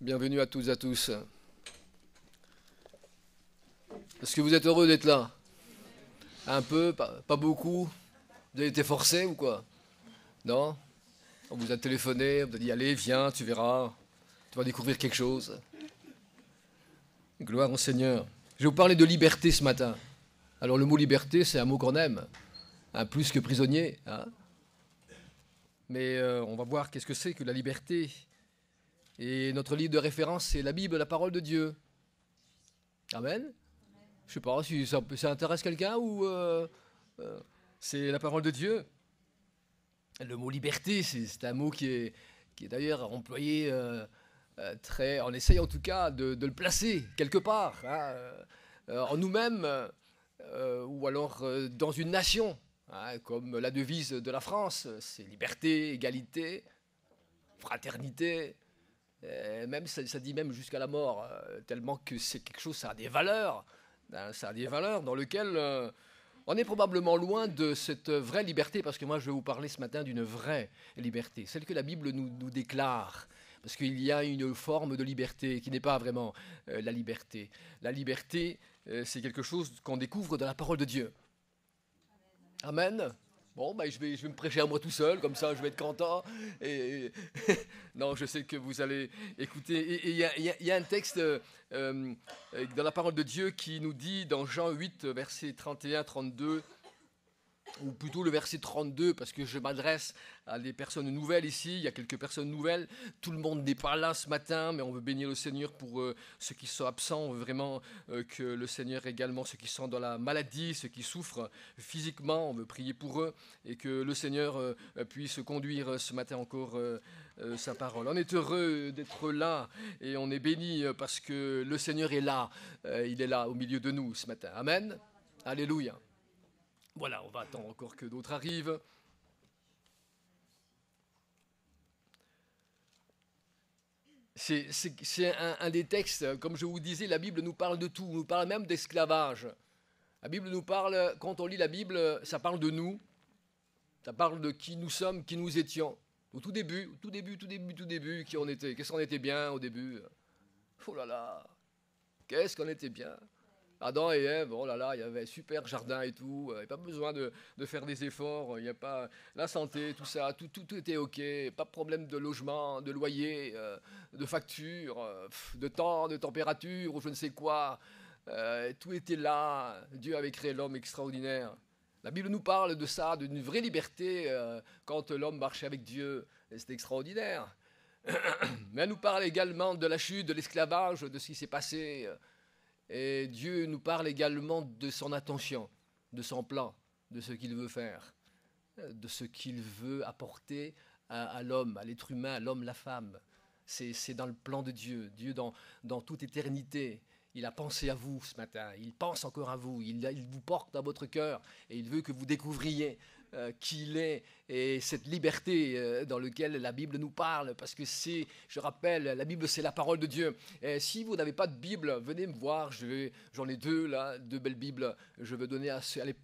Bienvenue à toutes et à tous. Est-ce que vous êtes heureux d'être là? Un peu, pas beaucoup? Vous avez été forcé ou quoi? Non? On vous a téléphoné, on vous a dit allez, viens, tu verras, tu vas découvrir quelque chose. Gloire au Seigneur. Je vais vous parler de liberté ce matin. Alors le mot liberté, c'est un mot qu'on aime, hein, plus que prisonnier. Hein. Mais on va voir qu'est-ce que c'est que la liberté. Et notre livre de référence, c'est la Bible, la parole de Dieu. Amen. Je sais pas si ça intéresse quelqu'un ou c'est la parole de Dieu. Le mot liberté, c'est un mot qui est d'ailleurs employé très. On essaye en tout cas de le placer quelque part, hein, en nous-mêmes ou alors dans une nation, hein, comme la devise de la France, c'est liberté, égalité, fraternité. Même ça dit même jusqu'à la mort, tellement que c'est quelque chose, ça a des valeurs. Ça a des valeurs dans lesquelles on est probablement loin de cette vraie liberté, parce que moi je vais vous parler ce matin d'une vraie liberté, celle que la Bible nous déclare, parce qu'il y a une forme de liberté qui n'est pas vraiment la liberté. La liberté, c'est quelque chose qu'on découvre dans la parole de Dieu. Amen. Bon, je vais me prêcher à moi tout seul, comme ça je vais être content. Non, je sais que vous allez écouter. Et il y a un texte dans la parole de Dieu qui nous dit dans Jean 8, versets 31-32, ou plutôt le verset 32, parce que je m'adresse à des personnes nouvelles ici, il y a quelques personnes nouvelles, tout le monde n'est pas là ce matin, mais on veut bénir le Seigneur pour ceux qui sont absents, on veut vraiment que le Seigneur également, ceux qui sont dans la maladie, ceux qui souffrent physiquement, on veut prier pour eux, et que le Seigneur puisse conduire ce matin encore sa parole. On est heureux d'être là, et on est béni parce que le Seigneur est là, il est là au milieu de nous ce matin. Amen. Alléluia. Voilà, on va attendre encore que d'autres arrivent. C'est un des textes, comme je vous disais, la Bible nous parle de tout, nous parle même d'esclavage. La Bible nous parle, quand on lit la Bible, ça parle de nous, ça parle de qui nous sommes, qui nous étions. Au tout début, qui on était. Qu'est-ce qu'on était bien au début? Oh là là, qu'est-ce qu'on était bien. Adam et Ève, oh là là, il y avait un super jardin et tout, il n'y a pas besoin de faire des efforts, il n'y a pas la santé, tout ça, tout était ok, pas de problème de logement, de loyer, de facture, de temps, de température, ou je ne sais quoi, tout était là, Dieu avait créé l'homme extraordinaire. La Bible nous parle de ça, d'une vraie liberté quand l'homme marchait avec Dieu, et c'était extraordinaire. Mais elle nous parle également de la chute, de l'esclavage, de ce qui s'est passé. Et Dieu nous parle également de son intention, de son plan, de ce qu'il veut faire, de ce qu'il veut apporter à l'homme, à l'être humain, à l'homme, la femme. C'est dans le plan de Dieu. Dieu, dans toute éternité, il a pensé à vous ce matin. Il pense encore à vous. Il vous porte dans votre cœur et il veut que vous découvriez qui il est et cette liberté dans laquelle la Bible nous parle, parce que c'est, je rappelle, la Bible c'est la parole de Dieu. Et si vous n'avez pas de Bible, venez me voir, j'en ai deux là, deux belles Bibles, je vais donner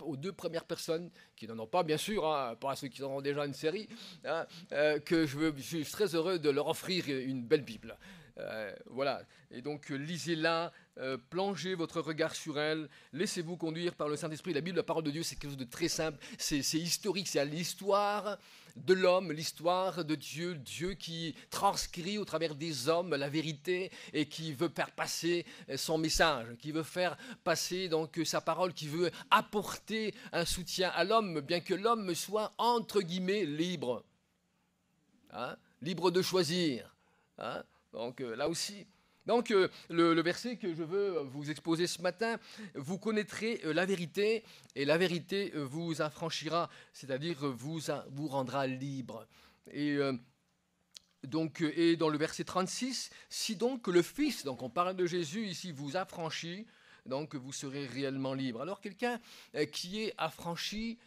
aux deux premières personnes qui n'en ont pas bien sûr, hein, pas à ceux qui en ont déjà une série, hein, je suis très heureux de leur offrir une belle Bible. Voilà, et donc lisez-la, plongez votre regard sur elle, laissez-vous conduire par le Saint-Esprit. La Bible, la parole de Dieu, c'est quelque chose de très simple, c'est historique, c'est l'histoire de l'homme, l'histoire de Dieu, Dieu qui transcrit au travers des hommes la vérité et qui veut faire passer son message, qui veut faire passer donc sa parole, qui veut apporter un soutien à l'homme, bien que l'homme soit entre guillemets libre, hein, libre de choisir, hein. Donc là aussi. Donc le verset que je veux vous exposer ce matin, vous connaîtrez la vérité et la vérité vous affranchira, c'est-à-dire vous rendra libre. Et dans le verset 36, si donc le Fils, donc on parle de Jésus ici, vous affranchit, donc vous serez réellement libre. Alors quelqu'un qui est affranchi,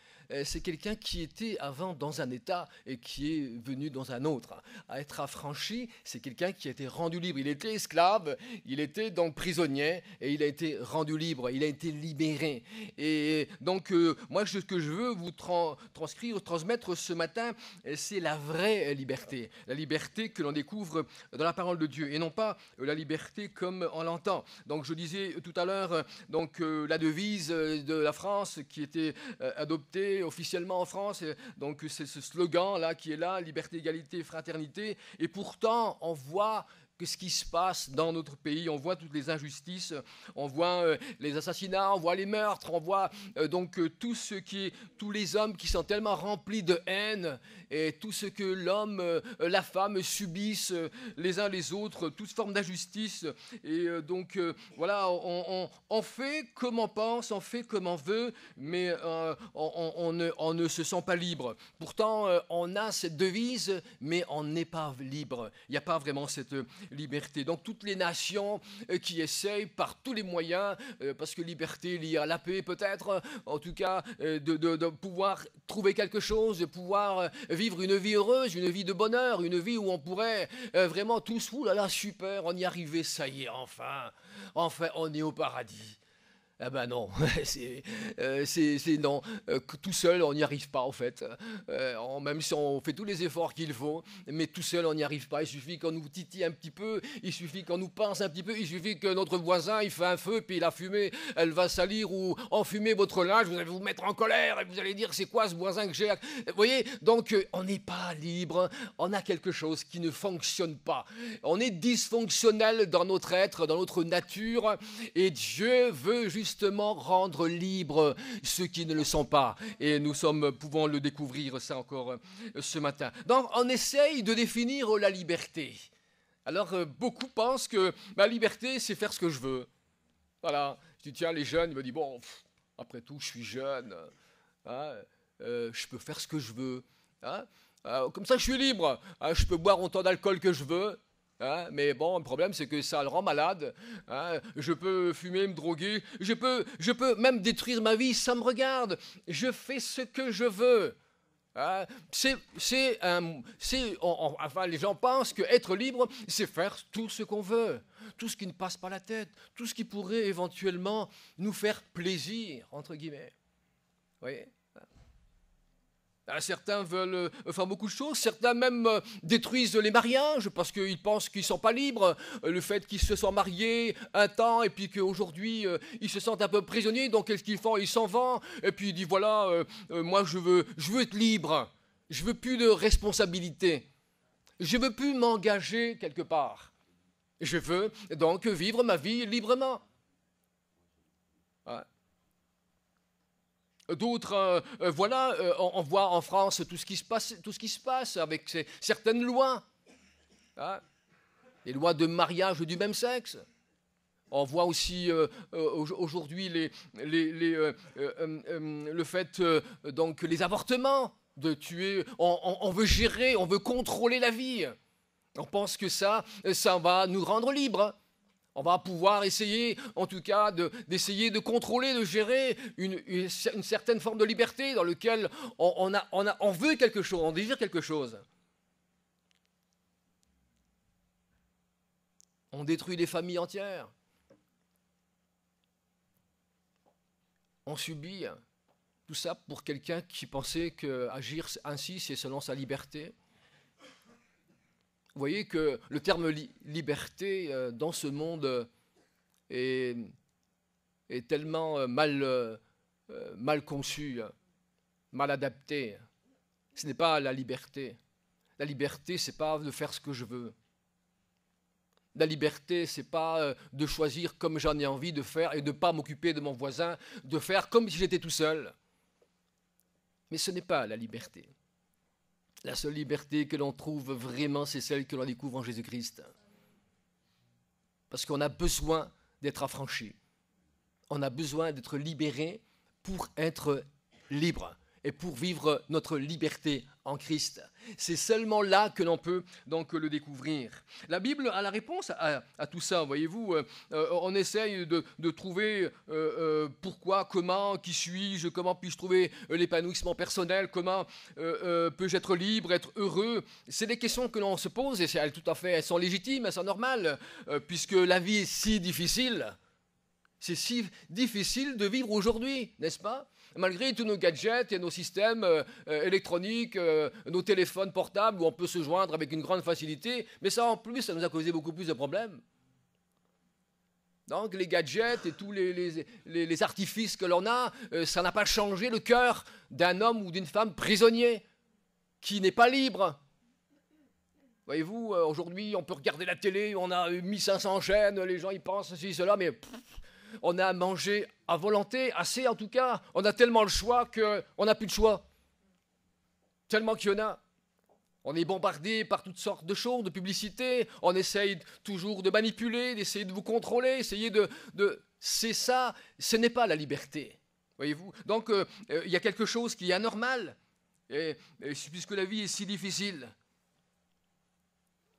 c'est quelqu'un qui était avant dans un état et qui est venu dans un autre. À être affranchi, c'est quelqu'un qui a été rendu libre. Il était esclave, il était donc prisonnier et il a été rendu libre, il a été libéré. Et donc, moi, ce que je veux vous transmettre ce matin, c'est la vraie liberté. La liberté que l'on découvre dans la parole de Dieu et non pas la liberté comme on l'entend. Donc, je disais tout à l'heure, donc, la devise de la France qui était adoptée officiellement en France, donc c'est ce slogan-là qui est là, liberté, égalité, fraternité. Et pourtant, on voit que ce qui se passe dans notre pays, on voit toutes les injustices, on voit les assassinats, on voit les meurtres, on voit tous les hommes qui sont tellement remplis de haine et tout ce que l'homme, la femme subissent les uns les autres, toute forme d'injustice. Et voilà, on fait comme on pense, on fait comme on veut, mais on ne se sent pas libre. Pourtant, on a cette devise, mais on n'est pas libre. Il n'y a pas vraiment cette liberté. Donc toutes les nations qui essayent par tous les moyens, parce que liberté liée à la paix peut-être, en tout cas de pouvoir trouver quelque chose, de pouvoir vivre une vie heureuse, une vie de bonheur, une vie où on pourrait vraiment tous, oulala, super, on y est arrivé, ça y est, enfin, on est au paradis. Ah ben non, c'est non. Tout seul, on n'y arrive pas en fait. Même si on fait tous les efforts qu'il faut, mais tout seul, on n'y arrive pas. Il suffit qu'on nous titille un petit peu, il suffit qu'on nous pince un petit peu, il suffit que notre voisin, il fait un feu, puis la fumée, elle va salir ou enfumer votre linge, vous allez vous mettre en colère et vous allez dire, c'est quoi ce voisin que j'ai? Vous voyez, donc on n'est pas libre, on a quelque chose qui ne fonctionne pas. On est dysfonctionnel dans notre être, dans notre nature, et Dieu veut justement rendre libres ceux qui ne le sont pas. Et nous pouvons le découvrir ça encore ce matin. Donc on essaye de définir la liberté. Alors beaucoup pensent que ma liberté c'est faire ce que je veux. Voilà, je dis tiens les jeunes, ils me disent bon, après tout je suis jeune, hein, je peux faire ce que je veux. Hein, comme ça je suis libre, hein, je peux boire autant d'alcool que je veux. Hein, mais bon, le problème, c'est que ça le rend malade. Hein, je peux fumer, me droguer. Je peux même détruire ma vie. Ça me regarde. Je fais ce que je veux. Hein, enfin, les gens pensent qu'être libre, c'est faire tout ce qu'on veut. Tout ce qui ne passe pas la tête. Tout ce qui pourrait éventuellement nous faire plaisir, entre guillemets. Vous voyez ? Certains veulent faire beaucoup de choses, certains même détruisent les mariages parce qu'ils pensent qu'ils ne sont pas libres. Le fait qu'ils se soient mariés un temps et puis qu'aujourd'hui ils se sentent un peu prisonniers, donc qu'est-ce qu'ils font? Ils s'en vont et puis ils disent voilà, moi je veux être libre, je veux plus de responsabilité, je veux plus m'engager quelque part, je veux donc vivre ma vie librement. Ouais. D'autres, voilà, on voit en France tout ce qui se passe avec certaines lois, hein, les lois de mariage du même sexe. On voit aussi aujourd'hui le fait donc les avortements, de tuer. On veut gérer, on veut contrôler la vie. On pense que ça va nous rendre libres. On va pouvoir essayer, en tout cas, d'essayer de contrôler, de gérer une certaine forme de liberté dans laquelle on veut quelque chose, on désire quelque chose. On détruit des familles entières. On subit tout ça pour quelqu'un qui pensait qu'agir ainsi, c'est selon sa liberté. Vous voyez que le terme liberté dans ce monde est tellement mal conçu, mal adapté. Ce n'est pas la liberté. La liberté, ce n'est pas de faire ce que je veux. La liberté, ce n'est pas de choisir comme j'en ai envie de faire et de ne pas m'occuper de mon voisin, de faire comme si j'étais tout seul. Mais ce n'est pas la liberté. La seule liberté que l'on trouve vraiment, c'est celle que l'on découvre en Jésus-Christ. Parce qu'on a besoin d'être affranchi. On a besoin d'être libéré pour être libre. et pour vivre notre liberté en Christ. C'est seulement là que l'on peut donc le découvrir. La Bible a la réponse à tout ça, voyez-vous. On essaye de trouver pourquoi, comment, qui suis-je, comment puis-je trouver l'épanouissement personnel, comment peux-je être libre, être heureux. C'est des questions que l'on se pose et elles sont légitimes, elles sont normales, puisque la vie est si difficile. C'est si difficile de vivre aujourd'hui, n'est-ce pas ? Malgré tous nos gadgets et nos systèmes électroniques, nos téléphones portables où on peut se joindre avec une grande facilité, mais ça en plus, ça nous a causé beaucoup plus de problèmes. Donc les gadgets et tous les artifices que l'on a, ça n'a pas changé le cœur d'un homme ou d'une femme prisonnier, qui n'est pas libre. Voyez-vous, aujourd'hui, on peut regarder la télé, on a 1500 chaînes, les gens y pensent ceci, cela, mais on a à manger à volonté, assez en tout cas. On a tellement le choix qu'on n'a plus de choix. Tellement qu'il y en a. On est bombardé par toutes sortes de choses, de publicités. On essaye toujours de manipuler, d'essayer de vous contrôler, essayer C'est ça, ce n'est pas la liberté. Voyez-vous. Donc, il y a quelque chose qui est anormal, puisque la vie est si difficile.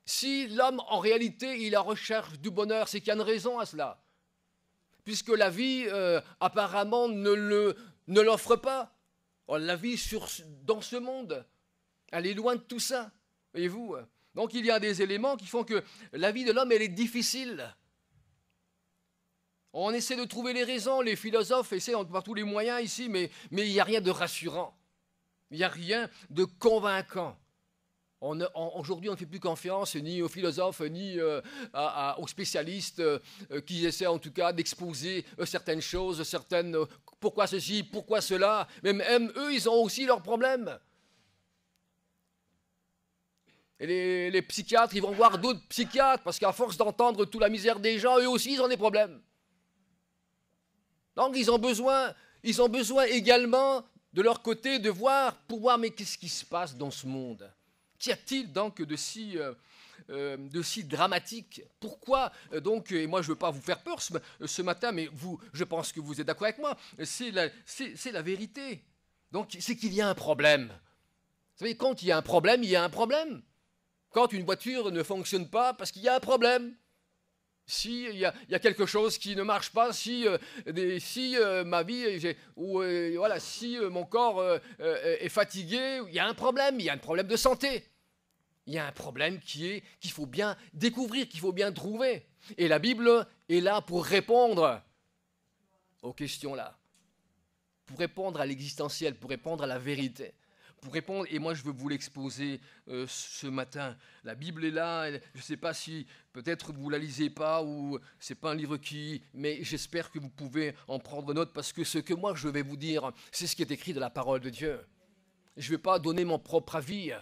Si l'homme, en réalité, il est en recherche du bonheur, c'est qu'il y a une raison à cela. Puisque la vie, apparemment, ne l'offre pas. La vie dans ce monde, elle est loin de tout ça, voyez-vous. Donc il y a des éléments qui font que la vie de l'homme, elle est difficile. On essaie de trouver les raisons, les philosophes essaient par tous les moyens ici, mais il n'y a rien de rassurant. Il n'y a rien de convaincant. Aujourd'hui, on ne fait plus confiance ni aux philosophes, ni aux spécialistes qui essaient en tout cas d'exposer certaines choses, pourquoi ceci, pourquoi cela. Même eux, ils ont aussi leurs problèmes. Et les psychiatres, ils vont voir d'autres psychiatres, parce qu'à force d'entendre toute la misère des gens, eux aussi, ils ont des problèmes. Donc, ils ont besoin également, de leur côté, de voir, mais qu'est-ce qui se passe dans ce monde ? Qu'y a-t-il donc de si dramatique? Pourquoi donc, et moi je ne veux pas vous faire peur ce matin, mais je pense que vous êtes d'accord avec moi, c'est la vérité. Donc c'est qu'il y a un problème. Vous savez, quand il y a un problème, il y a un problème. Quand une voiture ne fonctionne pas, parce qu'il y a un problème. Si il y a quelque chose qui ne marche pas, si ma vie, si mon corps est fatigué, il y a un problème de santé. Il y a un problème qu'il faut bien découvrir, qu'il faut bien trouver. Et la Bible est là pour répondre aux questions là, pour répondre à l'existentiel, pour répondre à la vérité. Et moi je veux vous l'exposer ce matin. La Bible est là, je ne sais pas si peut-être vous ne la lisez pas ou c'est pas un livre mais j'espère que vous pouvez en prendre note parce que ce que moi je vais vous dire, c'est ce qui est écrit dans la parole de Dieu. Je ne vais pas donner mon propre avis.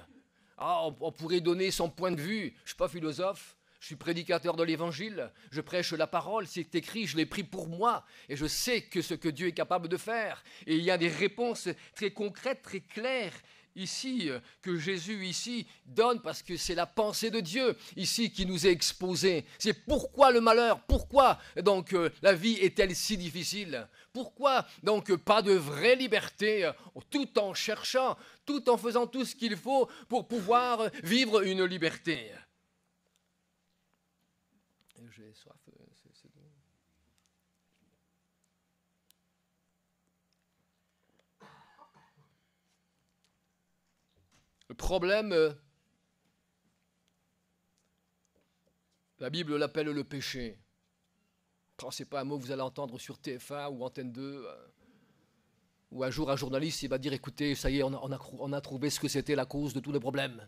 On pourrait donner son point de vue. Je ne suis pas philosophe, je suis prédicateur de l'évangile, je prêche la parole, c'est écrit, je l'ai pris pour moi et je sais ce que Dieu est capable de faire. Et il y a des réponses très concrètes, très claires ici, que Jésus ici donne parce que c'est la pensée de Dieu ici qui nous est exposée. C'est pourquoi le malheur, pourquoi donc la vie est-elle si difficile? Pourquoi donc pas de vraie liberté tout en cherchant, tout en faisant tout ce qu'il faut pour pouvoir vivre une liberté? J'ai soif, c'est bon. Le problème, la Bible l'appelle le péché. Ce n'est pas un mot que vous allez entendre sur TF1 ou Antenne 2, où un jour un journaliste il va dire, écoutez, ça y est, on a trouvé ce que c'était la cause de tous les problèmes.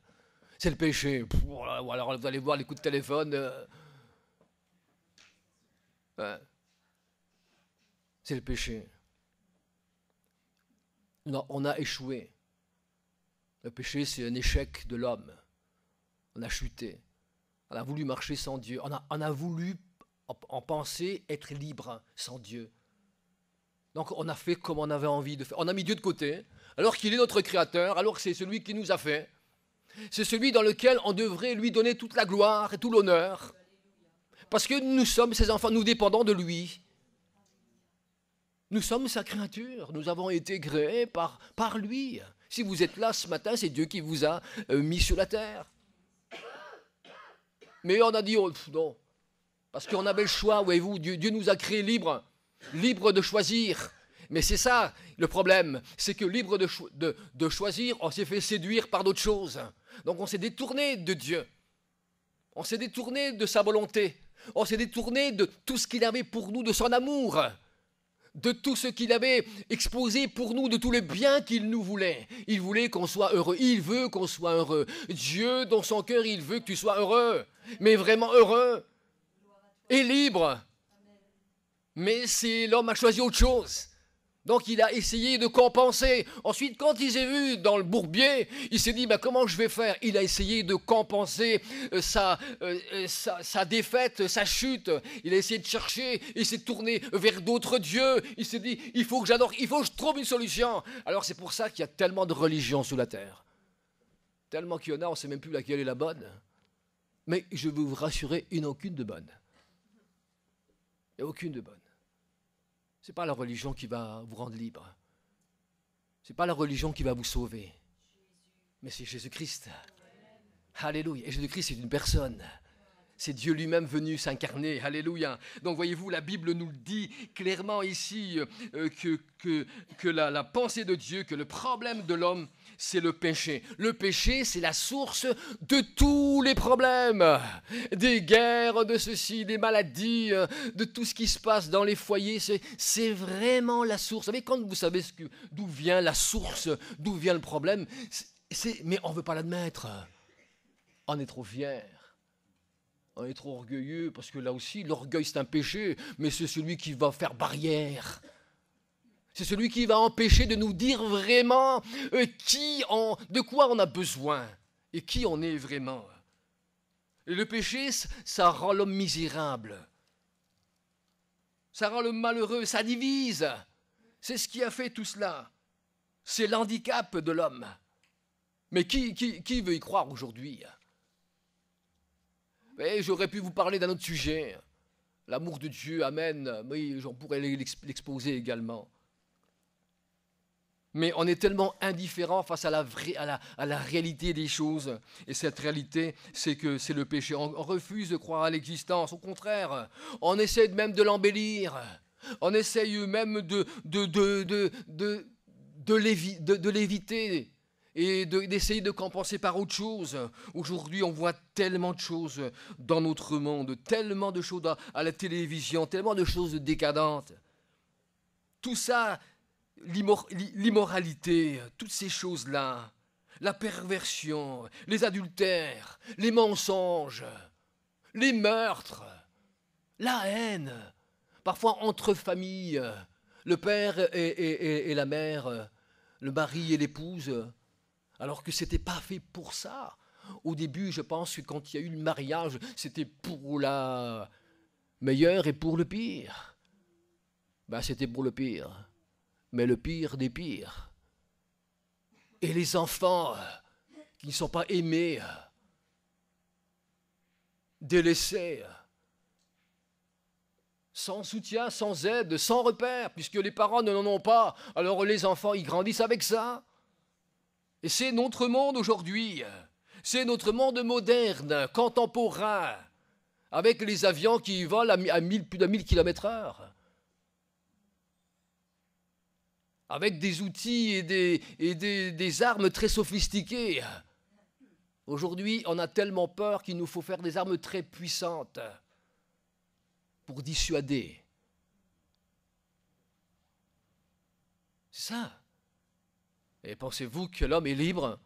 C'est le péché. Ou alors vous allez voir les coups de téléphone. C'est le péché. Non, on a échoué. Le péché, c'est un échec de l'homme. On a chuté. On a voulu marcher sans Dieu. On a voulu en penser être libre sans Dieu. Donc on a fait comme on avait envie de faire. On a mis Dieu de côté, alors qu'il est notre créateur, alors que c'est celui qui nous a fait. C'est celui dans lequel on devrait lui donner toute la gloire et tout l'honneur. Parce que nous sommes ses enfants, nous dépendons de lui. Nous sommes sa créature, nous avons été créés par lui. Si vous êtes là ce matin, c'est Dieu qui vous a mis sur la terre. Mais on a dit, oh, non, parce qu'on avait le choix, voyez-vous, Dieu nous a créés libres de choisir. Mais c'est ça le problème, c'est que libre de choisir, on s'est fait séduire par d'autres choses. Donc on s'est détourné de Dieu, on s'est détourné de sa volonté, on s'est détourné de tout ce qu'il avait pour nous, de son amour, de tout ce qu'il avait exposé pour nous, de tous les biens qu'il nous voulait. Il voulait qu'on soit heureux, il veut qu'on soit heureux. Dieu, dans son cœur, il veut que tu sois heureux, mais vraiment heureux et libre. Mais l'homme a choisi autre chose. Donc il a essayé de compenser. Ensuite, quand il s'est vu dans le bourbier, il s'est dit, comment je vais faire? Il a essayé de compenser sa défaite, sa chute. Il a essayé de chercher, il s'est tourné vers d'autres dieux. Il s'est dit, il faut que j'adore, il faut que je trouve une solution. Alors c'est pour ça qu'il y a tellement de religions sous la terre. Tellement qu'il y en a, on ne sait même plus laquelle est la bonne. Mais je veux vous rassurer, il n'y en a aucune de bonne. Il n'y a aucune de bonne. Ce n'est pas la religion qui va vous rendre libre. Ce n'est pas la religion qui va vous sauver. Mais c'est Jésus-Christ. Alléluia. Et Jésus-Christ, c'est une personne. C'est Dieu lui-même venu s'incarner. Alléluia. Donc voyez-vous, la Bible nous le dit clairement ici que la pensée de Dieu, que le problème de l'homme, c'est le péché. Le péché, c'est la source de tous les problèmes. Des guerres, de ceci, des maladies, de tout ce qui se passe dans les foyers. C'est vraiment la source. Vous savez, quand vous savez d'où vient la source, d'où vient le problème, mais on ne veut pas l'admettre. On est trop fier. On est trop orgueilleux, parce que là aussi, l'orgueil, c'est un péché, mais c'est celui qui va faire barrière. C'est celui qui va empêcher de nous dire vraiment de quoi on a besoin et qui on est vraiment. Et le péché, ça rend l'homme misérable. Ça rend l'homme malheureux, ça divise. C'est ce qui a fait tout cela. C'est l'handicap de l'homme. Mais qui veut y croire aujourd'hui? J'aurais pu vous parler d'un autre sujet. L'amour de Dieu, amen. Oui, j'en pourrais l'exposer également. Mais on est tellement indifférent face à la réalité des choses. Et cette réalité, c'est que c'est le péché. On refuse de croire à l'existence. Au contraire, on essaie même de l'embellir. On essaye même de l'éviter et d'essayer de compenser par autre chose. Aujourd'hui, on voit tellement de choses dans notre monde, tellement de choses à la télévision, tellement de choses décadentes. Tout ça, l'immoralité, toutes ces choses-là, la perversion, les adultères, les mensonges, les meurtres, la haine, parfois entre familles, le père et la mère, le mari et l'épouse, alors que ce n'était pas fait pour ça. Au début, je pense que quand il y a eu le mariage, c'était pour la meilleure et pour le pire. C'était pour le pire. Mais le pire des pires. Et les enfants qui ne sont pas aimés, délaissés, sans soutien, sans aide, sans repère, puisque les parents n'en ont pas, alors les enfants, ils grandissent avec ça. Et c'est notre monde aujourd'hui, c'est notre monde moderne, contemporain, avec les avions qui volent à plus de 1000 km/h. Avec des outils et des armes très sophistiquées. Aujourd'hui, on a tellement peur qu'il nous faut faire des armes très puissantes pour dissuader. C'est ça. Et pensez-vous que l'homme est libre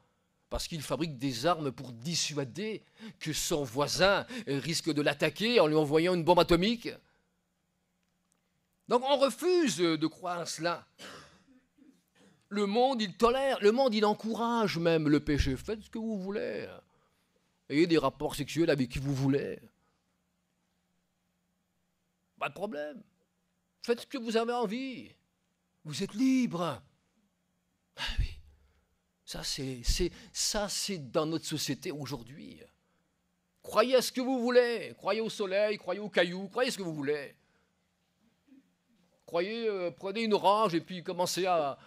parce qu'il fabrique des armes pour dissuader que son voisin risque de l'attaquer en lui envoyant une bombe atomique? Donc on refuse de croire cela. Le monde, il tolère, le monde, il encourage même le péché. Faites ce que vous voulez. Ayez des rapports sexuels avec qui vous voulez. Pas de problème. Faites ce que vous avez envie. Vous êtes libre. Ah oui. Ça, c'est dans notre société aujourd'hui. Croyez à ce que vous voulez. Croyez au soleil, croyez aux cailloux, croyez ce que vous voulez. Prenez une orange et puis commencez à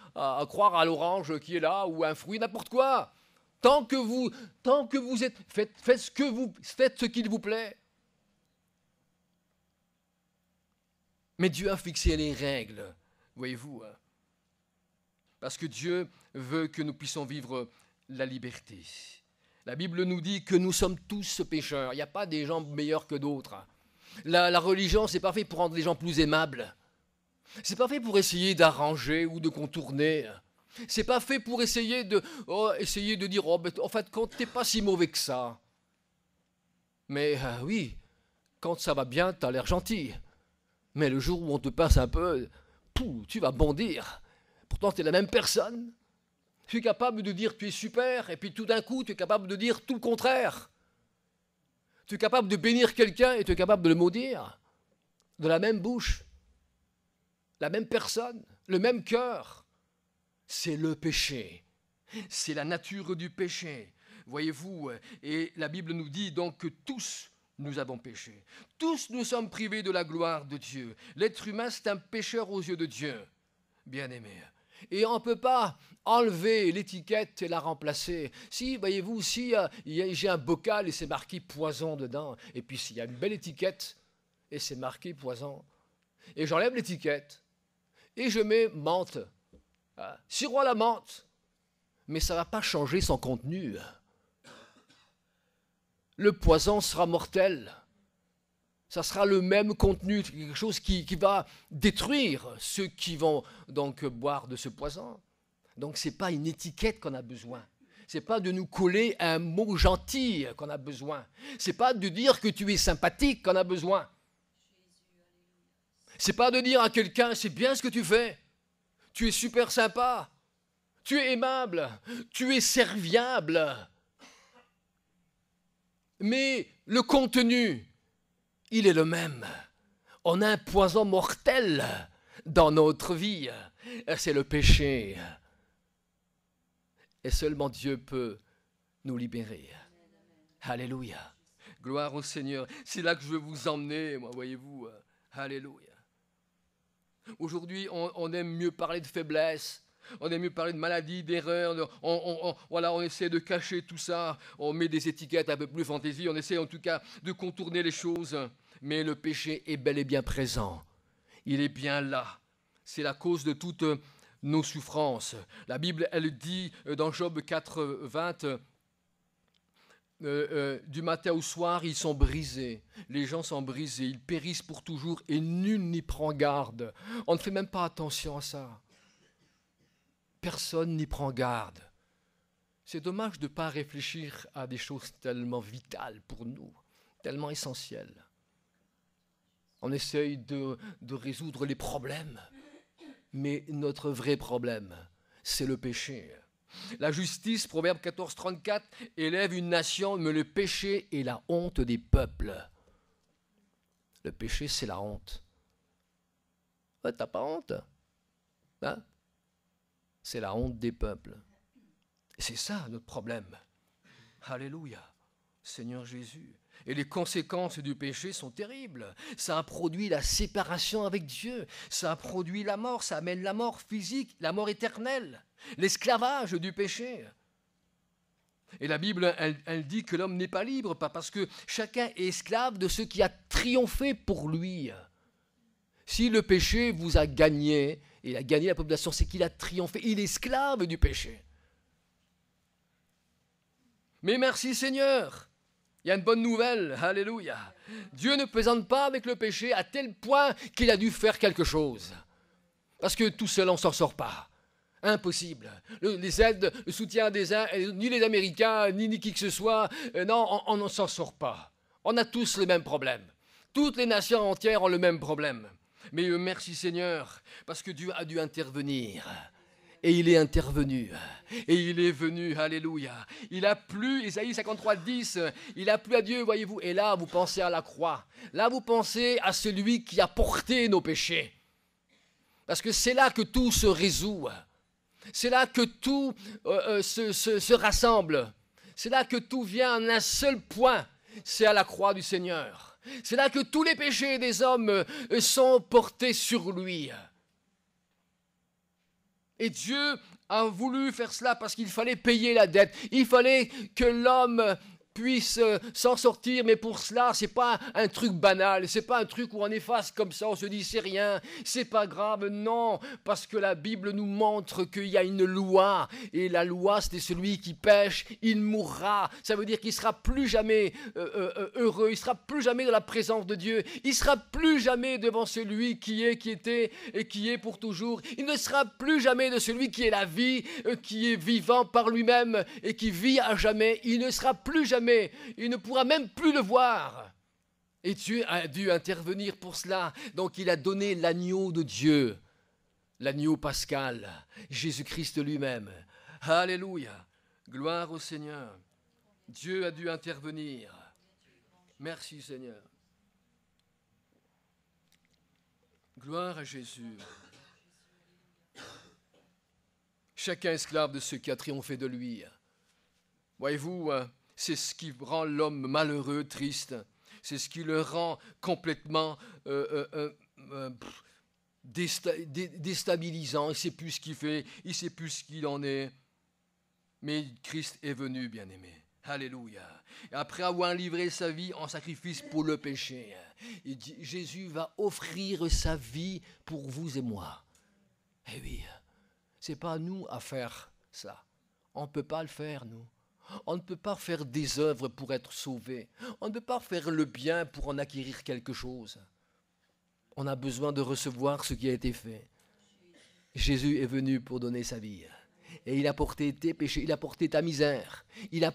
croire à l'orange qui est là, ou un fruit, n'importe quoi. Tant que vous êtes, faites ce qu'il vous plaît. Mais Dieu a fixé les règles, voyez-vous. Parce que Dieu veut que nous puissions vivre la liberté. La Bible nous dit que nous sommes tous pécheurs. Il n'y a pas des gens meilleurs que d'autres. La religion, ce n'est pas fait pour rendre les gens plus aimables. Ce n'est pas fait pour essayer d'arranger ou de contourner. Ce n'est pas fait pour essayer de dire, en fait, quand tu n'es pas si mauvais que ça. Mais oui, quand ça va bien, tu as l'air gentil. Mais le jour où on te passe un peu, tu vas bondir. Pourtant, tu es la même personne. Tu es capable de dire tu es super, et puis tout d'un coup, tu es capable de dire tout le contraire. Tu es capable de bénir quelqu'un et tu es capable de le maudire. De la même bouche, la même personne, le même cœur. C'est le péché. C'est la nature du péché. Voyez-vous, et la Bible nous dit donc que tous nous avons péché. Tous nous sommes privés de la gloire de Dieu. L'être humain, c'est un pécheur aux yeux de Dieu, bien-aimé. Et on ne peut pas enlever l'étiquette et la remplacer. Si, voyez-vous, si j'ai un bocal et c'est marqué poison dedans, et puis s'il y a une belle étiquette et c'est marqué poison, et j'enlève l'étiquette et je mets menthe, sirop à la menthe, mais ça ne va pas changer son contenu. Le poison sera mortel. Ça sera le même contenu, quelque chose qui va détruire ceux qui vont donc boire de ce poison. Donc ce n'est pas une étiquette qu'on a besoin. Ce n'est pas de nous coller un mot gentil qu'on a besoin. Ce n'est pas de dire que tu es sympathique qu'on a besoin. Ce n'est pas de dire à quelqu'un, c'est bien ce que tu fais. Tu es super sympa. Tu es aimable. Tu es serviable. Mais le contenu, il est le même. On a un poison mortel dans notre vie. C'est le péché. Et seulement Dieu peut nous libérer. Alléluia. Gloire au Seigneur. C'est là que je veux vous emmener, moi, voyez-vous. Alléluia. Aujourd'hui, on aime mieux parler de faiblesse. On aime mieux parler de maladie, d'erreur. On essaie de cacher tout ça. On met des étiquettes un peu plus fantaisie. On essaie en tout cas de contourner les choses. Mais le péché est bel et bien présent. Il est bien là. C'est la cause de toutes nos souffrances. La Bible, elle dit dans Job 4, 20, du matin au soir, ils sont brisés. Les gens sont brisés. Ils périssent pour toujours et nul n'y prend garde. On ne fait même pas attention à ça. Personne n'y prend garde. C'est dommage de ne pas réfléchir à des choses tellement vitales pour nous, tellement essentielles. On essaye de résoudre les problèmes, mais notre vrai problème, c'est le péché. La justice, Proverbe 14, 34, élève une nation, mais le péché est la honte des peuples. Le péché, c'est la honte. Ouais, t'as pas honte, hein? C'est la honte des peuples. Et c'est ça notre problème. Alléluia, Seigneur Jésus. Et les conséquences du péché sont terribles. Ça a produit la séparation avec Dieu. Ça a produit la mort. Ça amène la mort physique, la mort éternelle, l'esclavage du péché. Et la Bible, elle dit que l'homme n'est pas libre, pas parce que chacun est esclave de ce qui a triomphé pour lui. Si le péché vous a gagné, et il a gagné la population, c'est qu'il a triomphé. Il est esclave du péché. Mais merci Seigneur. Il y a une bonne nouvelle, alléluia. Dieu ne plaisante pas avec le péché à tel point qu'il a dû faire quelque chose. Parce que tout seul, on ne s'en sort pas. Impossible. Les aides, le soutien des uns, ni les Américains, ni qui que ce soit, non, on ne s'en sort pas. On a tous le même problème. Toutes les nations entières ont le même problème. Mais merci Seigneur, parce que Dieu a dû intervenir. Et il est intervenu, et il est venu, alléluia. Il a plu, Ésaïe 53, 10, il a plu à Dieu, voyez-vous. Et là, vous pensez à la croix. Là, vous pensez à celui qui a porté nos péchés. Parce que c'est là que tout se résout. C'est là que tout se rassemble. C'est là que tout vient en un seul point. C'est à la croix du Seigneur. C'est là que tous les péchés des hommes sont portés sur lui. Et Dieu a voulu faire cela parce qu'il fallait payer la dette. Il fallait que l'homme puisse s'en sortir, mais pour cela, c'est pas un truc banal, c'est pas un truc où on efface comme ça, on se dit c'est rien, c'est pas grave, non, parce que la Bible nous montre qu'il y a une loi, et la loi, c'était celui qui pêche, il mourra. Ça veut dire qu'il sera plus jamais heureux, il sera plus jamais dans la présence de Dieu, il sera plus jamais devant celui qui était et qui est pour toujours. Il ne sera plus jamais de celui qui est la vie, qui est vivant par lui-même et qui vit à jamais. Il ne sera plus jamais. Il ne pourra même plus le voir. Et Dieu a dû intervenir pour cela. Donc il a donné l'agneau de Dieu, l'agneau pascal, Jésus-Christ lui-même. Alléluia, gloire au Seigneur. Dieu a dû intervenir. Merci Seigneur. Gloire à Jésus. Chacun esclave de ce qui a triomphé de lui. Voyez-vous, c'est ce qui rend l'homme malheureux, triste. C'est ce qui le rend complètement déstabilisant. Il ne sait plus ce qu'il fait, il ne sait plus ce qu'il en est. Mais Christ est venu, bien-aimé. Alléluia. Et après avoir livré sa vie en sacrifice pour le péché, Jésus va offrir sa vie pour vous et moi. Eh oui, ce n'est pas à nous à faire ça. On ne peut pas le faire, nous. On ne peut pas faire des œuvres pour être sauvé. On ne peut pas faire le bien pour en acquérir quelque chose. On a besoin de recevoir ce qui a été fait. Jésus est venu pour donner sa vie. Et il a porté tes péchés, il a porté ta misère, il a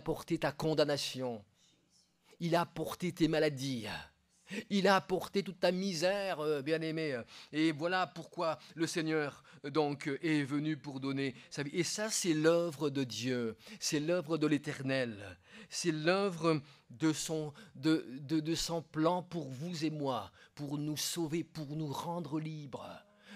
porté ta condamnation, il a porté tes maladies. Il a apporté toute ta misère, bien-aimé. Et voilà pourquoi le Seigneur donc est venu pour donner sa vie. Et ça, c'est l'œuvre de Dieu. C'est l'œuvre de l'Éternel. C'est l'œuvre de son plan pour vous et moi, pour nous sauver, pour nous rendre libres.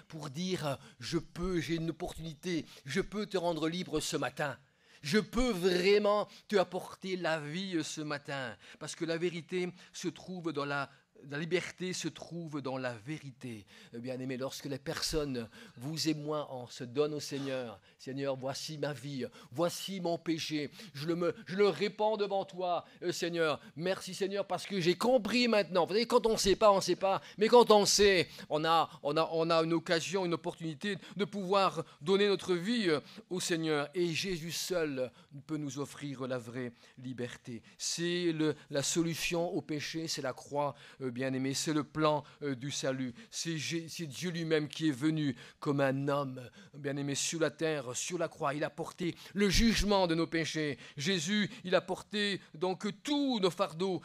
Pour dire, j'ai une opportunité, je peux te rendre libre ce matin. Je peux vraiment te apporter la vie ce matin. Parce que la vérité se trouve dans la liberté se trouve dans la vérité. Bien-aimés, lorsque les personnes, vous et moi, on se donne au Seigneur. Seigneur, voici ma vie, voici mon péché. Je le répands devant toi, Seigneur. Merci Seigneur, parce que j'ai compris maintenant. Vous savez, quand on ne sait pas, on ne sait pas. Mais quand on sait, on a une occasion, une opportunité de pouvoir donner notre vie au Seigneur. Et Jésus seul peut nous offrir la vraie liberté. C'est la solution au péché, c'est la croix, bien-aimé, c'est le plan du salut. C'est Dieu lui-même qui est venu comme un homme, bien-aimé, sur la terre, sur la croix. Il a porté le jugement de nos péchés. Jésus, il a porté donc tous nos fardeaux,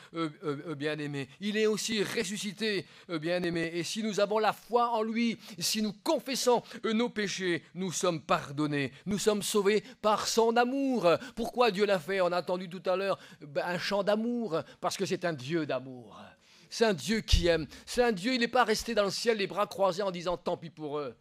bien-aimé. Il est aussi ressuscité, bien-aimé. Et si nous avons la foi en lui, si nous confessons nos péchés, nous sommes pardonnés. Nous sommes sauvés par son amour. Pourquoi Dieu l'a fait? On a entendu tout à l'heure un chant d'amour, parce que c'est un Dieu d'amour. C'est un Dieu qui aime. C'est un Dieu, il n'est pas resté dans le ciel les bras croisés en disant tant pis pour eux.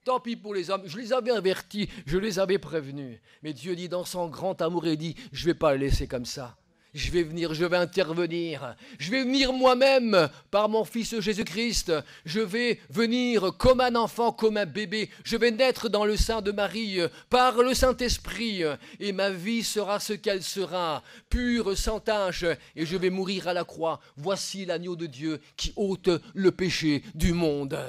Tant pis pour les hommes. Je les avais avertis, je les avais prévenus. Mais Dieu dit dans son grand amour, il dit, je ne vais pas le laisser comme ça. Je vais venir, je vais intervenir. Je vais venir moi-même par mon Fils Jésus-Christ. Je vais venir comme un enfant, comme un bébé. Je vais naître dans le sein de Marie par le Saint-Esprit. Et ma vie sera ce qu'elle sera, pure, sans tache. Et je vais mourir à la croix. Voici l'agneau de Dieu qui ôte le péché du monde.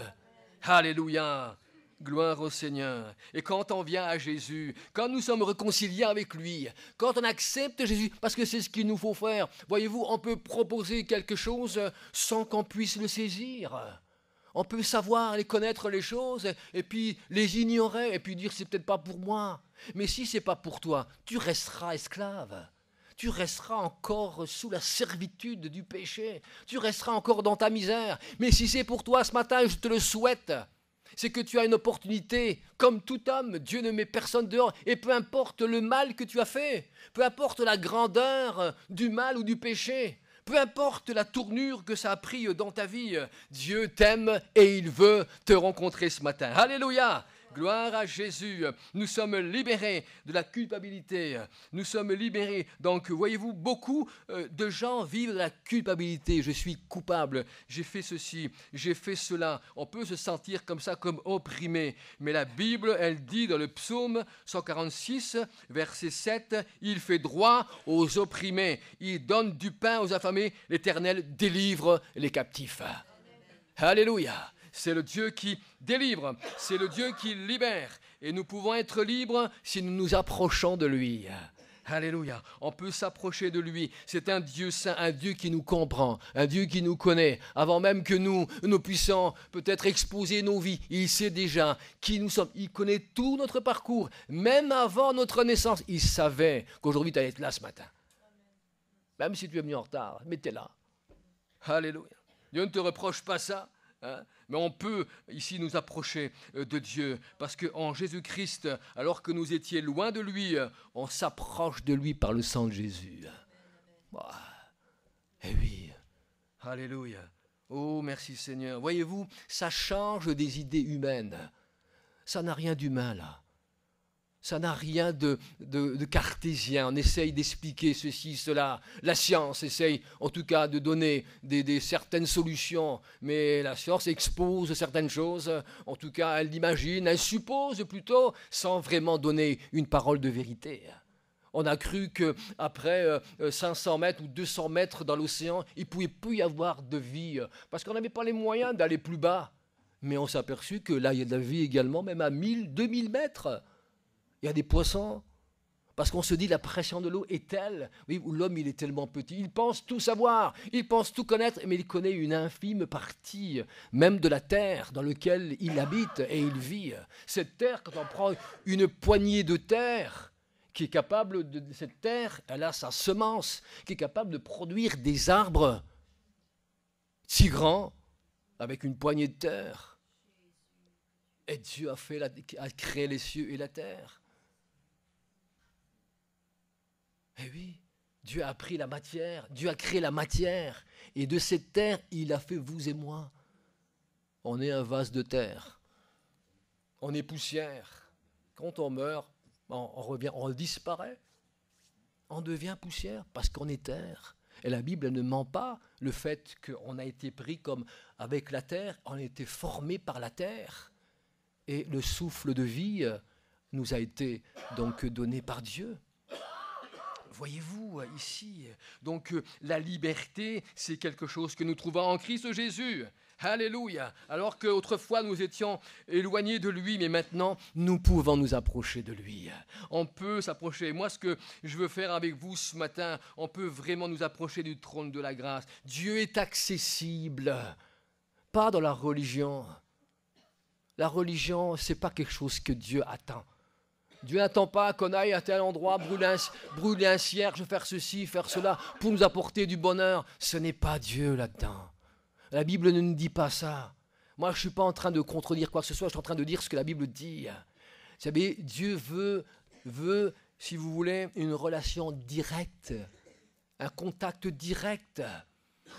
Alléluia. Gloire au Seigneur. Et quand on vient à Jésus, quand nous sommes réconciliés avec lui, quand on accepte Jésus, parce que c'est ce qu'il nous faut faire, voyez-vous, on peut proposer quelque chose sans qu'on puisse le saisir. On peut savoir et connaître les choses et puis les ignorer et puis dire c'est peut-être pas pour moi. Mais si c'est pas pour toi, tu resteras esclave. Tu resteras encore sous la servitude du péché. Tu resteras encore dans ta misère. Mais si c'est pour toi ce matin, je te le souhaite. C'est que tu as une opportunité, comme tout homme, Dieu ne met personne dehors, et peu importe le mal que tu as fait, peu importe la grandeur du mal ou du péché, peu importe la tournure que ça a pris dans ta vie, Dieu t'aime et il veut te rencontrer ce matin. Alléluia! Gloire à Jésus. Nous sommes libérés de la culpabilité. Nous sommes libérés. Donc, voyez-vous, beaucoup de gens vivent de la culpabilité. Je suis coupable. J'ai fait ceci. J'ai fait cela. On peut se sentir comme ça, comme opprimé. Mais la Bible, elle dit dans le psaume 146, verset 7, « Il fait droit aux opprimés. Il donne du pain aux affamés. L'Éternel délivre les captifs. » Alléluia. C'est le Dieu qui délivre, c'est le Dieu qui libère. Et nous pouvons être libres si nous nous approchons de lui. Alléluia. On peut s'approcher de lui. C'est un Dieu saint, un Dieu qui nous comprend, un Dieu qui nous connaît. Avant même que nous puissions peut-être exposer nos vies, il sait déjà qui nous sommes. Il connaît tout notre parcours. Même avant notre naissance, il savait qu'aujourd'hui tu allais être là ce matin. Même si tu es venu en retard, mais tu es là. Alléluia. Dieu ne te reproche pas ça. Mais on peut ici nous approcher de Dieu parce qu'en Jésus-Christ, alors que nous étions loin de lui, on s'approche de lui par le sang de Jésus. Eh oui, alléluia. Oh, merci Seigneur. Voyez-vous, ça change des idées humaines. Ça n'a rien d'humain là. Ça n'a rien de cartésien. On essaye d'expliquer ceci, cela. La science essaye, en tout cas, de donner certaines solutions. Mais la science expose certaines choses. En tout cas, elle imagine, elle suppose plutôt, sans vraiment donner une parole de vérité. On a cru qu'après 500 mètres ou 200 mètres dans l'océan, il ne pouvait plus y avoir de vie. Parce qu'on n'avait pas les moyens d'aller plus bas. Mais on s'est aperçu que là, il y a de la vie également, même à 1000, 2000 mètres. Il y a des poissons, parce qu'on se dit la pression de l'eau est telle, oui, où l'homme il est tellement petit, il pense tout savoir, il pense tout connaître, mais il connaît une infime partie, même de la terre dans laquelle il habite et il vit. Cette terre, quand on prend une poignée de terre, qui est capable de cette terre, elle a sa semence, qui est capable de produire des arbres si grands, avec une poignée de terre. Et Dieu a créé les cieux et la terre. Eh oui, Dieu a pris la matière, Dieu a créé la matière, et de cette terre, il a fait vous et moi. On est un vase de terre, on est poussière. Quand on meurt, on revient, on disparaît, on devient poussière parce qu'on est terre. Et la Bible ne ment pas, le fait qu'on a été pris comme avec la terre, on a été formé par la terre. Et le souffle de vie nous a été donc donné par Dieu. Voyez-vous ici, donc la liberté, c'est quelque chose que nous trouvons en Christ Jésus. Alléluia. Alors qu'autrefois nous étions éloignés de lui, mais maintenant nous pouvons nous approcher de lui. On peut s'approcher. Moi, ce que je veux faire avec vous ce matin, on peut vraiment nous approcher du trône de la grâce. Dieu est accessible, pas dans la religion. La religion, ce n'est pas quelque chose que Dieu attend. Dieu n'attend pas qu'on aille à tel endroit, brûler un cierge, faire ceci, faire cela, pour nous apporter du bonheur. Ce n'est pas Dieu là-dedans. La Bible ne nous dit pas ça. Moi, je ne suis pas en train de contredire quoi que ce soit, je suis en train de dire ce que la Bible dit. Vous savez, Dieu veut, si vous voulez, une relation directe, un contact direct.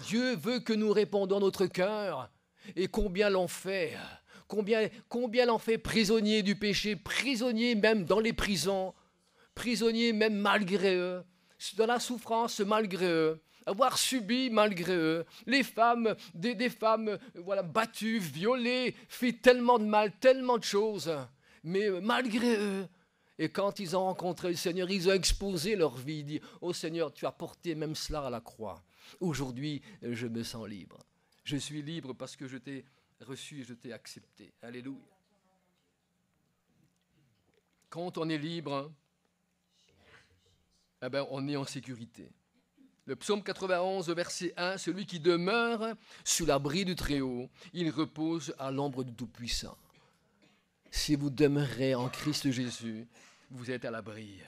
Dieu veut que nous répondons notre cœur. Et combien l'on fait? Combien l'on fait prisonniers du péché, prisonniers même dans les prisons, prisonniers même malgré eux, dans la souffrance malgré eux, avoir subi malgré eux, les femmes, des femmes voilà, battues, violées, fait tellement de mal, tellement de choses, mais malgré eux. Et quand ils ont rencontré le Seigneur, ils ont exposé leur vie, ils disent « Oh Seigneur, tu as porté même cela à la croix. Aujourd'hui, je me sens libre. Je suis libre parce que je t'ai reçu et je t'ai accepté. » Alléluia. Quand on est libre, eh ben, on est en sécurité. Le psaume 91, verset 1, « Celui qui demeure sous l'abri du Très-Haut, il repose à l'ombre du Tout-Puissant. » Si vous demeurez en Christ Jésus, vous êtes à l'abri.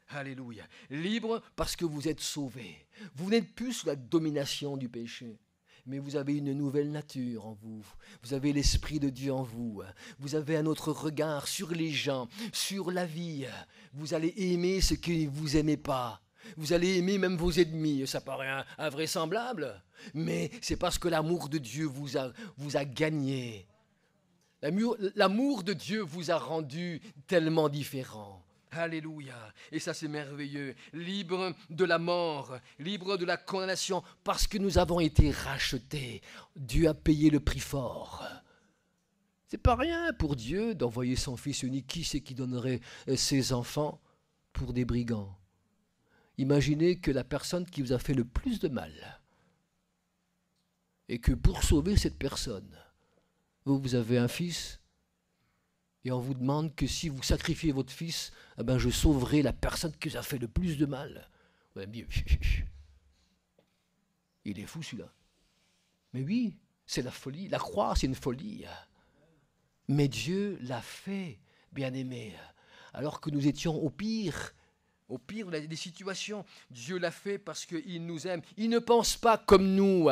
Alléluia. Libre parce que vous êtes sauvés. Vous n'êtes plus sous la domination du péché. Mais vous avez une nouvelle nature en vous. Vous avez l'Esprit de Dieu en vous. Vous avez un autre regard sur les gens, sur la vie. Vous allez aimer ce qui ne vous aimait pas. Vous allez aimer même vos ennemis. Ça paraît invraisemblable, mais c'est parce que l'amour de Dieu vous a gagné. L'amour de Dieu vous a rendu tellement différent. Alléluia. Et ça, c'est merveilleux. Libre de la mort, libre de la condamnation, parce que nous avons été rachetés. Dieu a payé le prix fort. C'est pas rien pour Dieu d'envoyer son Fils unique. Qui c'est qui donnerait ses enfants pour des brigands? Imaginez que la personne qui vous a fait le plus de mal, et que pour sauver cette personne, vous avez un fils, et on vous demande que si vous sacrifiez votre fils, eh ben je sauverai la personne qui vous a fait le plus de mal. Vous allez me dire, il est fou celui-là. Mais oui, c'est la folie. La croix, c'est une folie. Mais Dieu l'a fait, bien-aimé. Alors que nous étions au pire des situations, Dieu l'a fait parce qu'il nous aime. Il ne pense pas comme nous.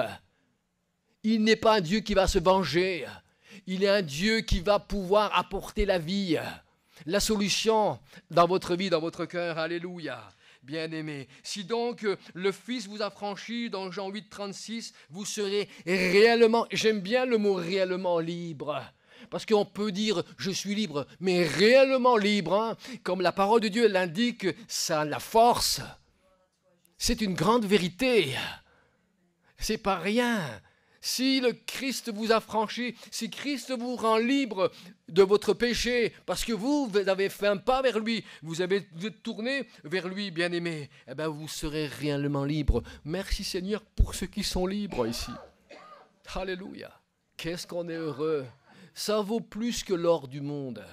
Il n'est pas un Dieu qui va se venger. Il est un Dieu qui va pouvoir apporter la vie, la solution dans votre vie, dans votre cœur. Alléluia. Bien-aimé, si donc le Fils vous a franchi dans Jean 8, 36, vous serez réellement, j'aime bien le mot réellement libre, parce qu'on peut dire je suis libre, mais réellement libre, hein, comme la parole de Dieu l'indique, ça a la force. C'est une grande vérité. C'est pas rien. Si le Christ vous a franchi, si Christ vous rend libre de votre péché, parce que vous avez fait un pas vers lui, vous êtes tourné vers lui, bien-aimé, eh bien vous serez réellement libre. Merci Seigneur pour ceux qui sont libres ici. Alléluia. Qu'est-ce qu'on est heureux. Ça vaut plus que l'or du monde.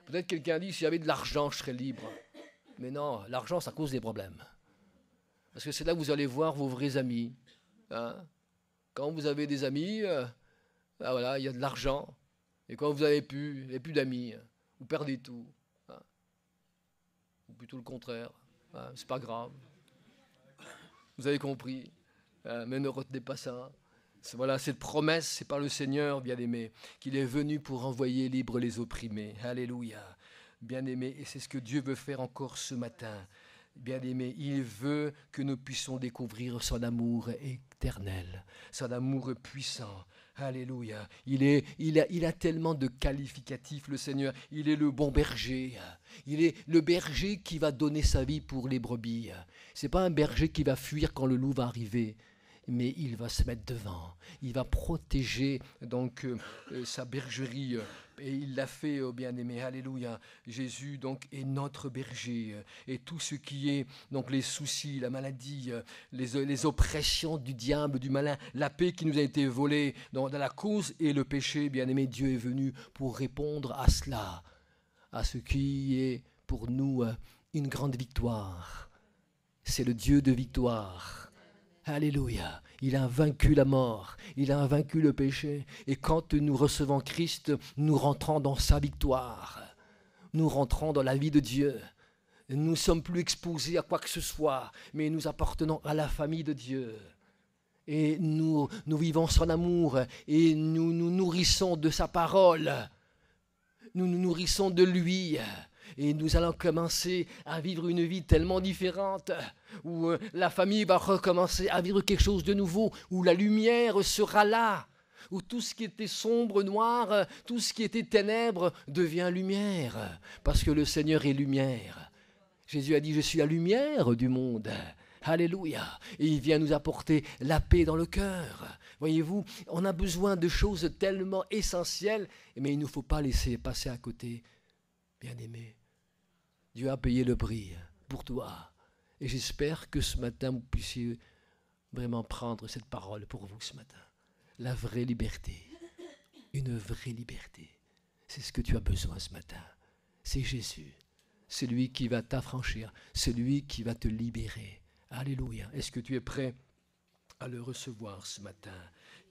Peut-être quelqu'un dit, si j'avais de l'argent, je serais libre. Mais non, l'argent, ça cause des problèmes. Parce que c'est là que vous allez voir vos vrais amis. Hein? Quand vous avez des amis, voilà, il y a de l'argent. Et quand vous n'avez plus d'amis, vous perdez tout. Hein. Ou plutôt le contraire. Hein, c'est pas grave. Vous avez compris. Mais ne retenez pas ça. Voilà, cette promesse, c'est par le Seigneur, bien-aimé, qu'il est venu pour envoyer libres les opprimés. Alléluia. Bien-aimé, et c'est ce que Dieu veut faire encore ce matin. Bien-aimé, il veut que nous puissions découvrir son amour éternel, son amour puissant. Alléluia. Il a tellement de qualificatifs, le Seigneur. Il est le bon berger. Il est le berger qui va donner sa vie pour les brebis. Ce n'est pas un berger qui va fuir quand le loup va arriver, mais il va se mettre devant. Il va protéger donc sa bergerie. Et il l'a fait, bien-aimé, alléluia. Jésus donc est notre berger. Et tout ce qui est donc les soucis, la maladie, les oppressions du diable, du malin, la paix qui nous a été volée dans la cause et le péché, bien-aimé, Dieu est venu pour répondre à cela, à ce qui est pour nous une grande victoire. C'est le Dieu de victoire. Alléluia, il a vaincu la mort, il a vaincu le péché. Et quand nous recevons Christ, nous rentrons dans sa victoire. Nous rentrons dans la vie de Dieu. Nous ne sommes plus exposés à quoi que ce soit, mais nous appartenons à la famille de Dieu. Et nous vivons son amour et nous nous nourrissons de sa parole. Nous nous nourrissons de lui. Et nous allons commencer à vivre une vie tellement différente, où la famille va recommencer à vivre quelque chose de nouveau, où la lumière sera là, où tout ce qui était sombre, noir, tout ce qui était ténèbres devient lumière, parce que le Seigneur est lumière. Jésus a dit, je suis la lumière du monde. Alléluia. Et il vient nous apporter la paix dans le cœur. Voyez-vous, on a besoin de choses tellement essentielles, mais il ne faut pas laisser passer à côté. Bien-aimé, Dieu a payé le prix pour toi. Et j'espère que ce matin, vous puissiez vraiment prendre cette parole pour vous ce matin. La vraie liberté. Une vraie liberté. C'est ce que tu as besoin ce matin. C'est Jésus. C'est lui qui va t'affranchir. C'est lui qui va te libérer. Alléluia. Est-ce que tu es prêt à le recevoir ce matin?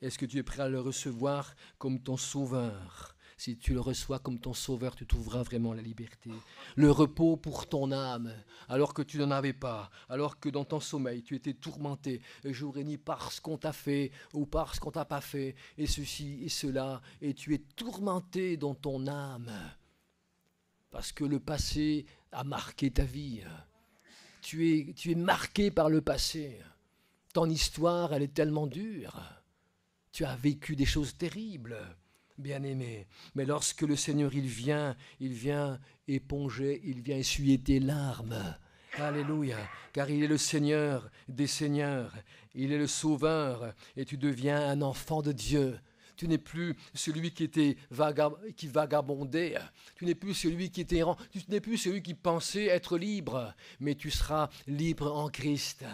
Est-ce que tu es prêt à le recevoir comme ton sauveur? Si tu le reçois comme ton sauveur, tu trouveras vraiment la liberté. Le repos pour ton âme, alors que tu n'en avais pas, alors que dans ton sommeil, tu étais tourmenté jour et nuit par ce qu'on t'a fait ou par ce qu'on t'a pas fait, et ceci et cela, et tu es tourmenté dans ton âme, parce que le passé a marqué ta vie. Tu es marqué par le passé. Ton histoire, elle est tellement dure. Tu as vécu des choses terribles. bien-aimé. Mais lorsque le Seigneur, il vient éponger, il vient essuyer tes larmes. Alléluia, car il est le Seigneur des Seigneurs, il est le Sauveur, et tu deviens un enfant de Dieu. Tu n'es plus celui qui vagabondait, tu n'es plus celui qui était errant, tu n'es plus celui qui pensait être libre, mais tu seras libre en Christ.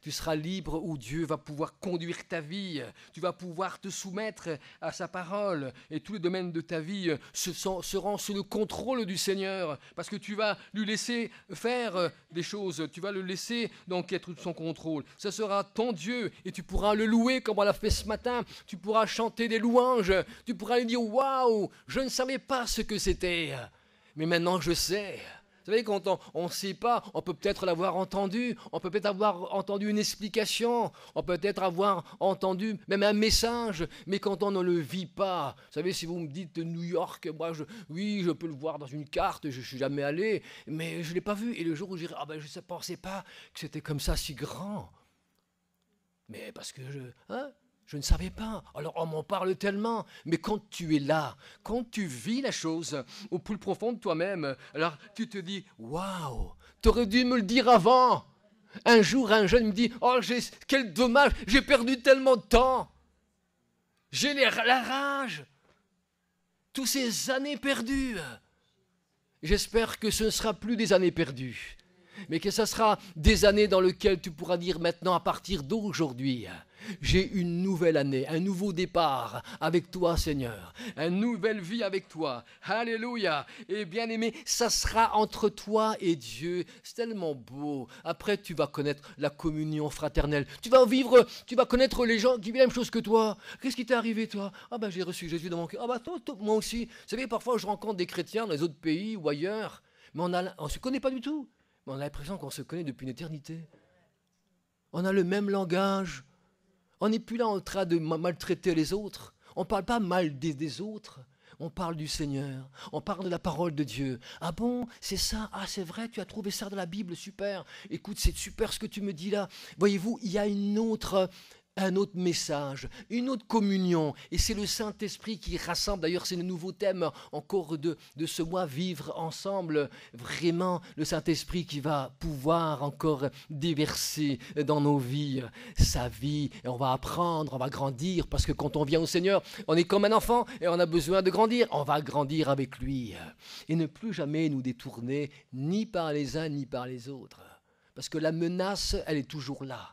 Tu seras libre où Dieu va pouvoir conduire ta vie, tu vas pouvoir te soumettre à sa parole, et tous les domaines de ta vie seront sous le contrôle du Seigneur, parce que tu vas lui laisser faire des choses, tu vas le laisser donc être sous son contrôle. Ce sera ton Dieu, et tu pourras le louer comme on l'a fait ce matin, tu pourras chanter des louanges, tu pourras lui dire « Waouh, je ne savais pas ce que c'était, mais maintenant je sais ». Vous savez, quand on ne sait pas, on peut peut-être l'avoir entendu, on peut peut-être avoir entendu une explication, on peut peut-être avoir entendu même un message, mais quand on ne le vit pas, vous savez, si vous me dites New York, moi, oui, je peux le voir dans une carte, je ne suis jamais allé, mais je ne l'ai pas vu. Et le jour où je dirais, je ne pensais pas que c'était comme ça si grand. Mais parce que je ne savais pas. Alors on m'en parle tellement. Mais quand tu es là, quand tu vis la chose au plus profond de toi-même, alors tu te dis, waouh, tu aurais dû me le dire avant. Un jour, un jeune me dit, oh, quel dommage, j'ai perdu tellement de temps. J'ai la rage. Toutes ces années perdues. J'espère que ce ne sera plus des années perdues, mais que ce sera des années dans lesquelles tu pourras dire maintenant, à partir d'aujourd'hui, j'ai une nouvelle année, un nouveau départ avec toi, Seigneur, une nouvelle vie avec toi. Alléluia. Et bien aimé, ça sera entre toi et Dieu. C'est tellement beau. Après, tu vas connaître la communion fraternelle. Tu vas connaître les gens qui vivent la même chose que toi. Qu'est-ce qui t'est arrivé, toi? J'ai reçu Jésus dans mon cœur. Moi aussi. Vous savez, parfois, je rencontre des chrétiens dans les autres pays ou ailleurs, mais on ne se connaît pas du tout. Mais on a l'impression qu'on se connaît depuis une éternité. On a le même langage. On n'est plus là en train de maltraiter les autres. On ne parle pas mal des autres. On parle du Seigneur. On parle de la parole de Dieu. Ah bon, c'est ça? Ah, c'est vrai, tu as trouvé ça dans la Bible, super. Écoute, c'est super ce que tu me dis là. Voyez-vous, il y a un autre message, une autre communion. Et c'est le Saint-Esprit qui rassemble. D'ailleurs, c'est le nouveau thème encore de ce mois, vivre ensemble. Vraiment, le Saint-Esprit qui va pouvoir encore déverser dans nos vies sa vie. Et on va apprendre, on va grandir. Parce que quand on vient au Seigneur, on est comme un enfant et on a besoin de grandir. On va grandir avec lui. Et ne plus jamais nous détourner, ni par les uns, ni par les autres. Parce que la menace, elle est toujours là.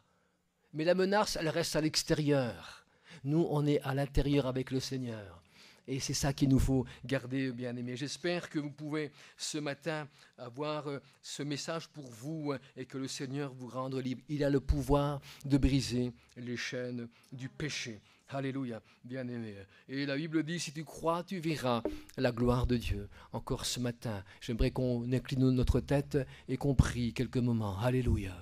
Mais la menace, elle reste à l'extérieur. Nous, on est à l'intérieur avec le Seigneur. Et c'est ça qu'il nous faut garder, bien-aimés. J'espère que vous pouvez ce matin avoir ce message pour vous et que le Seigneur vous rende libre. Il a le pouvoir de briser les chaînes du péché. Alléluia, bien-aimé. Et la Bible dit, si tu crois, tu verras la gloire de Dieu. Encore ce matin, j'aimerais qu'on incline notre tête et qu'on prie quelques moments. Alléluia.